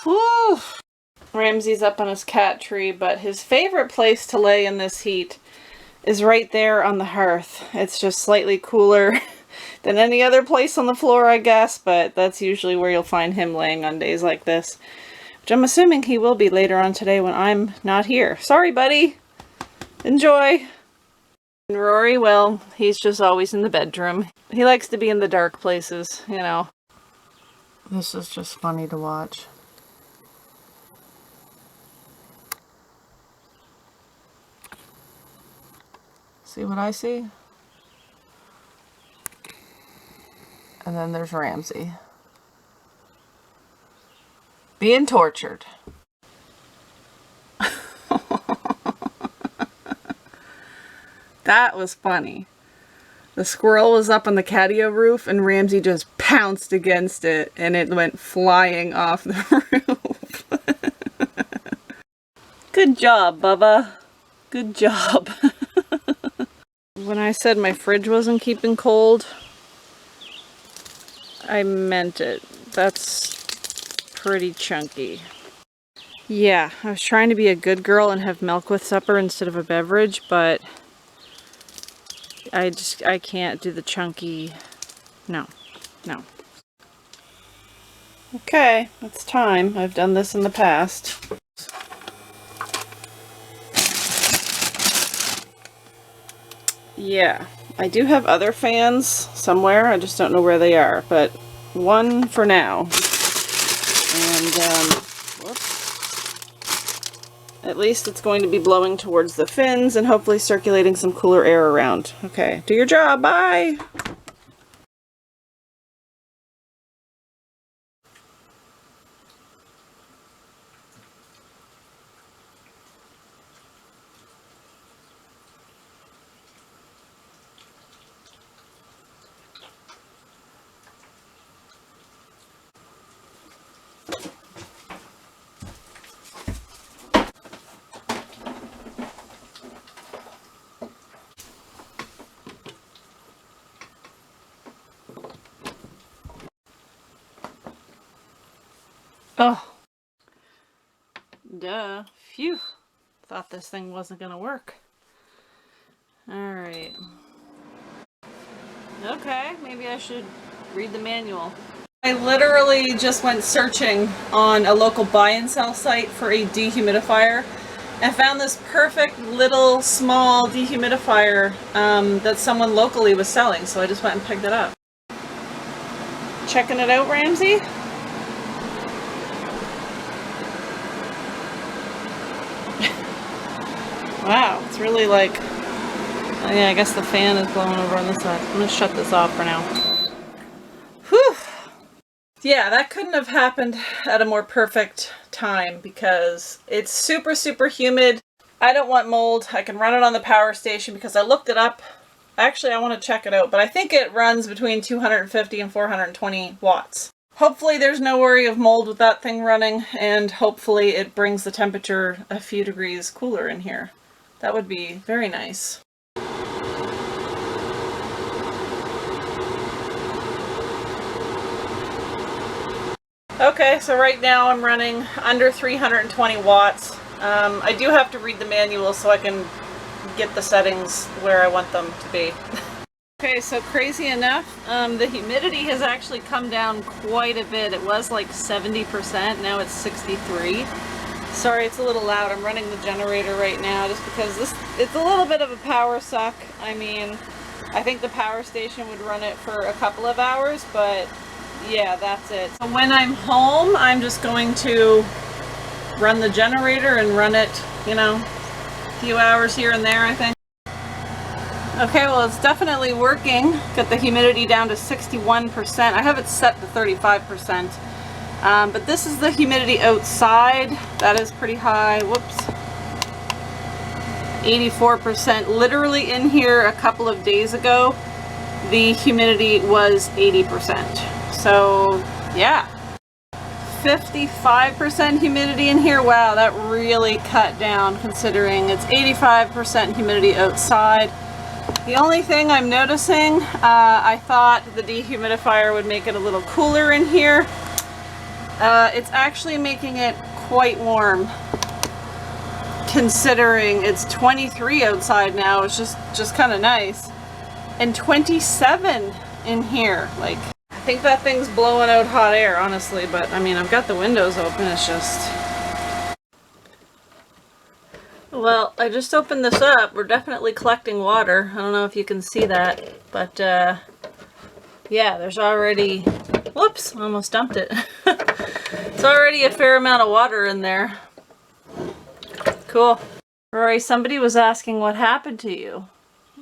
Whew. Ramsey's up on his cat tree, but his favorite place to lay in this heat is right there on the hearth. It's just slightly cooler than any other place on the floor, I guess, but that's usually where you'll find him laying on days like this. Which I'm assuming he will be later on today when I'm not here. Sorry, buddy. Enjoy. And Rory, well, he's just always in the bedroom. He likes to be in the dark places, you know. This is just funny to watch. See what I see? And then there's Ramsey. Being tortured. That was funny. The squirrel was up on the catio roof and Ramsey just pounced against it and it went flying off the roof. Good job, Bubba. Good job. When I said my fridge wasn't keeping cold, I meant it. That's pretty chunky. Yeah, I was trying to be a good girl and have milk with supper instead of a beverage, but I can't do the chunky. No. Okay, it's time. I've done this in the past. Yeah, I do have other fans somewhere. I just don't know where they are, but one for now. And, whoops. At least it's going to be blowing towards the fins and hopefully circulating some cooler air around. Okay, do your job. Bye! Oh. Duh. Phew. Thought this thing wasn't gonna work. Alright. Okay, maybe I should read the manual. I literally just went searching on a local buy and sell site for a dehumidifier and found this perfect little small dehumidifier that someone locally was selling, so I just went and picked it up. Checking it out, Ramsey? Wow, it's really like, oh yeah, I guess the fan is blowing over on this side. I'm gonna shut this off for now. Whew. Yeah, that couldn't have happened at a more perfect time because it's super, super humid. I don't want mold. I can run it on the power station because I looked it up. Actually, I want to check it out, but I think it runs between 250 and 420 watts. Hopefully there's no worry of mold with that thing running, and hopefully it brings the temperature a few degrees cooler in here. That would be very nice. Okay, so right now I'm running under 320 watts. I do have to read the manual so I can get the settings where I want them to be. Okay, so crazy enough, the humidity has actually come down quite a bit. It was like 70%, now it's 63%. Sorry, it's a little loud. I'm running the generator right now just because it's a little bit of a power suck. I mean, I think the power station would run it for a couple of hours, but yeah, that's it. So when I'm home, I'm just going to run the generator and run it, you know, a few hours here and there, I think. Okay, well, it's definitely working. Got the humidity down to 61%. I have it set to 35%. But this is the humidity outside. That is pretty high. Whoops. 84%. Literally in here a couple of days ago, the humidity was 80%. So, yeah. 55% humidity in here. Wow, that really cut down considering it's 85% humidity outside. The only thing I'm noticing, I thought the dehumidifier would make it a little cooler in here. It's actually making it quite warm. Considering it's 23 outside now, it's just kind of nice. And 27 in here. Like, I think that thing's blowing out hot air, honestly, but I mean, I've got the windows open, it's just... Well, I just opened this up. We're definitely collecting water. I don't know if you can see that, but yeah, there's already... Whoops, I almost dumped it. It's already a fair amount of water in there. Cool. Rory, somebody was asking what happened to you.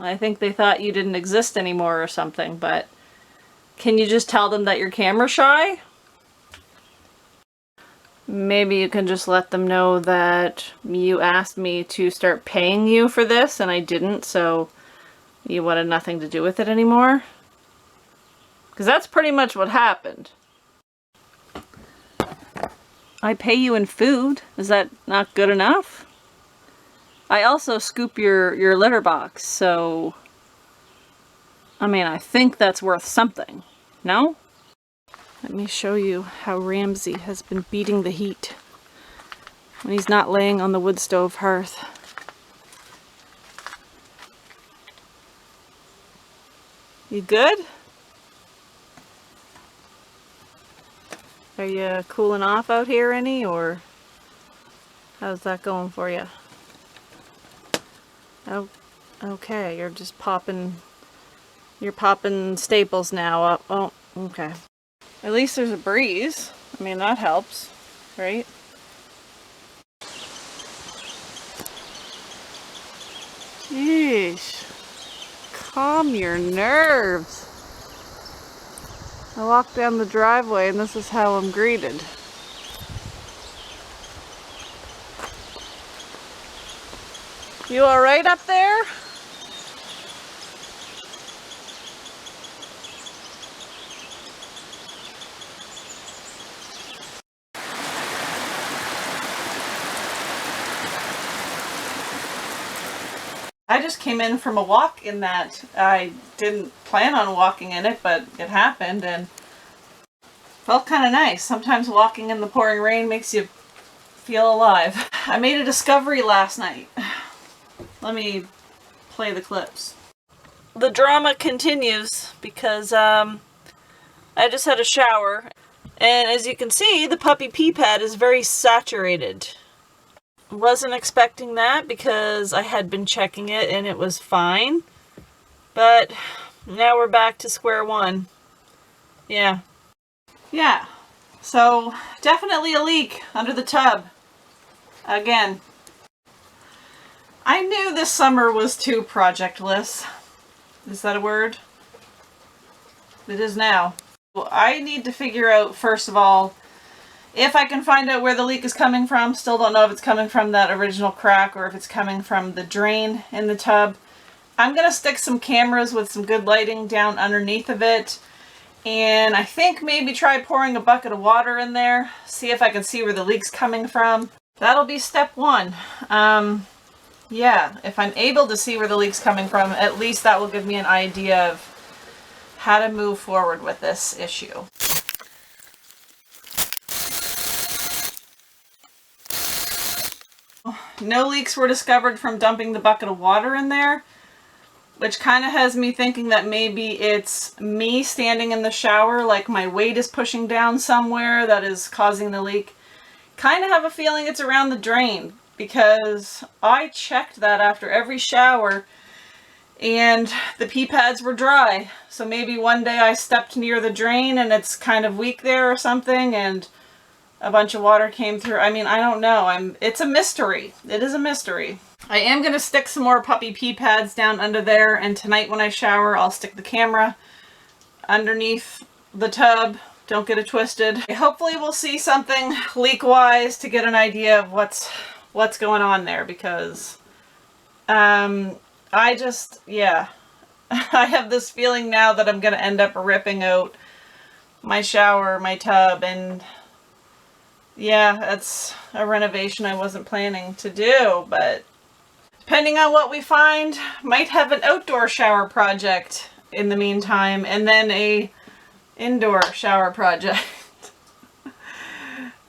I think they thought you didn't exist anymore or something, but can you just tell them that you're camera shy? Maybe you can just let them know that you asked me to start paying you for this and I didn't, so you wanted nothing to do with it anymore. Because that's pretty much what happened. I pay you in food. Is that not good enough? I also scoop your litter box, so... I mean, I think that's worth something. No? Let me show you how Ramsey has been beating the heat when he's not laying on the wood stove hearth. You good? Are you cooling off out here any, or how's that going for you? Oh, okay, you're just popping, you're popping staples now up. Oh, okay. At least there's a breeze. I mean, that helps, right? Yeesh. Calm your nerves. I walk down the driveway and this is how I'm greeted. You alright up there? I just came in from a walk in that. I didn't plan on walking in it, but it happened and felt kind of nice. Sometimes walking in the pouring rain makes you feel alive. I made a discovery last night. Let me play the clips. The drama continues because I just had a shower, and as you can see, the puppy pee pad is very saturated. Wasn't expecting that because I had been checking it and it was fine, but now we're back to square one. Yeah, so definitely a leak under the tub again. I knew this summer was too projectless. Is that a word? It is now. Well, I need to figure out, first of all, if I can find out where the leak is coming from. Still don't know if it's coming from that original crack or if it's coming from the drain in the tub. I'm going to stick some cameras with some good lighting down underneath of it. And I think maybe try pouring a bucket of water in there. See if I can see where the leak's coming from. That'll be step one. Yeah, if I'm able to see where the leak's coming from, at least that will give me an idea of how to move forward with this issue. No leaks were discovered from dumping the bucket of water in there, which kind of has me thinking that maybe it's me standing in the shower, like my weight is pushing down somewhere that is causing the leak. Kind of have a feeling it's around the drain, because I checked that after every shower and the pee pads were dry. So maybe one day I stepped near the drain and it's kind of weak there or something and a bunch of water came through. I mean, I don't know. It's a mystery. It is a mystery. I am going to stick some more puppy pee pads down under there, and tonight when I shower I'll stick the camera underneath the tub. Don't get it twisted. Hopefully we'll see something leak-wise to get an idea of what's going on there, because I just, yeah, I have this feeling now that I'm going to end up ripping out my shower, my tub, and yeah, that's a renovation I wasn't planning to do, but depending on what we find, might have an outdoor shower project in the meantime, and then a indoor shower project.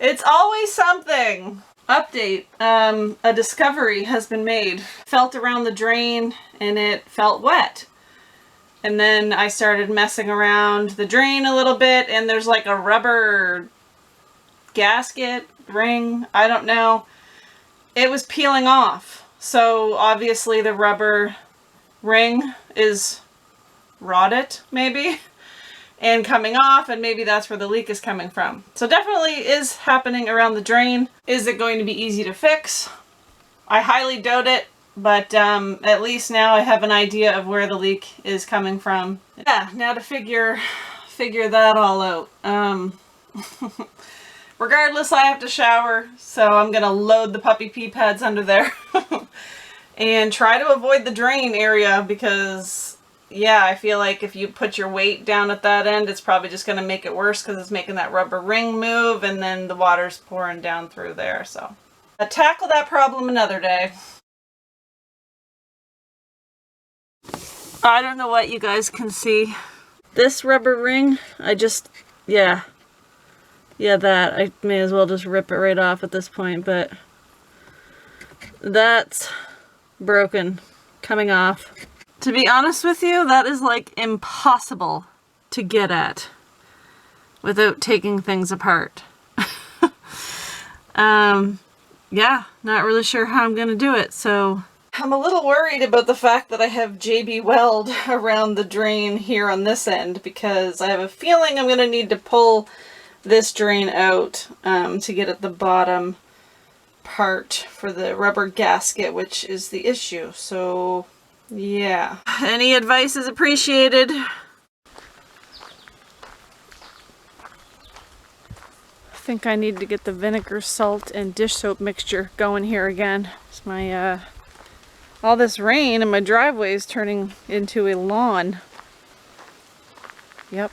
It's always something. Update. A discovery has been made. Felt around the drain and it felt wet. And then I started messing around the drain a little bit and there's like a rubber gasket ring. I don't know. It was peeling off. So obviously the rubber ring is rotted maybe and coming off, and maybe that's where the leak is coming from. So definitely is happening around the drain. Is it going to be easy to fix? I highly doubt it, but at least now I have an idea of where the leak is coming from. Yeah, now to figure that all out. Regardless, I have to shower, so I'm gonna load the puppy pee pads under there and try to avoid the drain area because yeah, I feel like if you put your weight down at that end, it's probably just going to make it worse because it's making that rubber ring move and then the water's pouring down through there. So I'll tackle that problem another day. I don't know what you guys can see. This rubber ring, yeah, that. I may as well just rip it right off at this point, but that's broken, coming off. To be honest with you, that is like impossible to get at without taking things apart. Yeah, not really sure how I'm going to do it, so I'm a little worried about the fact that I have JB Weld around the drain here on this end because I have a feeling I'm going to need to pull this drain out to get at the bottom part for the rubber gasket, which is the issue. So yeah, any advice is appreciated. I think I need to get the vinegar, salt, and dish soap mixture going here again. It's my all this rain and my driveway is turning into a lawn. Yep.